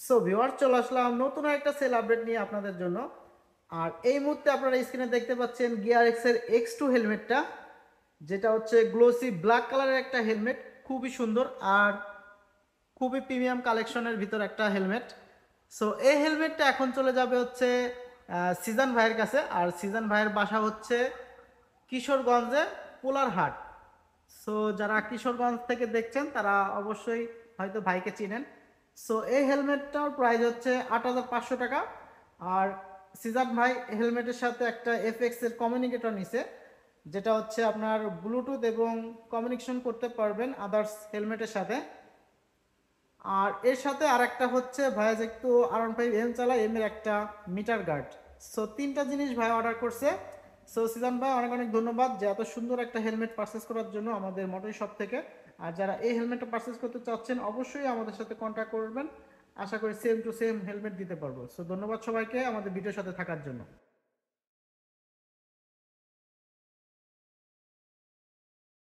So viewer চলে আসলাম নতুন একটা সেল আপডেট নিয়ে আপনাদের জন্য। আর এই মুহূর্তে আপনারা স্ক্রিনে দেখতে পাচ্ছেন গিয়ার এক্স এর X2 হেলমেটটা, যেটা হচ্ছে গ্লোসি ব্ল্যাক কালারের একটা হেলমেট, খুবই সুন্দর আর খুবই প্রিমিয়াম কালেকশনের ভিতর একটা হেলমেট। সো এই হেলমেটটা এখন চলে যাবে হচ্ছে সিজন ভাইয়ের কাছে। আর সিজন ভাইয়ের বাসা হচ্ছে কিশোরগঞ্জে পোলারহাট। সো যারা কিশোরগঞ্জ থেকে দেখছেন তারা অবশ্যই হয়তো ভাইকে চিনেন। সো এই হেলমেটটার প্রাইস হচ্ছে ৮,৫০০ টাকা। আর সিজান ভাই হেলমেটের সাথে একটা এফএক্স এর কমিউনিকেটর নিছে, যেটা হচ্ছে আপনার ব্লুটুথ এবং কমিউনিকেশন করতে পারবেন আদার্স হেলমেটের সাথে। আর এর সাথে আর একটা হচ্ছে ভাইয়া যেহেতু R15 M চালায়, এম এর একটা মিটার গার্ড। সো তিনটা জিনিস ভাই অর্ডার করছে। সো সিজন ভাই অনেক অনেক ধন্যবাদ যে এত সুন্দর একটা হেলমেট পারচেস করার জন্য আমাদের মোটর শপ থেকে। আর যারা এই হেলমেটটা পারচেস করতে চাচ্ছেন অবশ্যই আমাদের সাথে কন্ট্যাক্ট করবেন, আশা করি সেম টু সেম হেলমেট দিতে পারবো। সো ধন্যবাদ সবাইকে আমাদের ভিডিওর সাথে থাকার জন্য।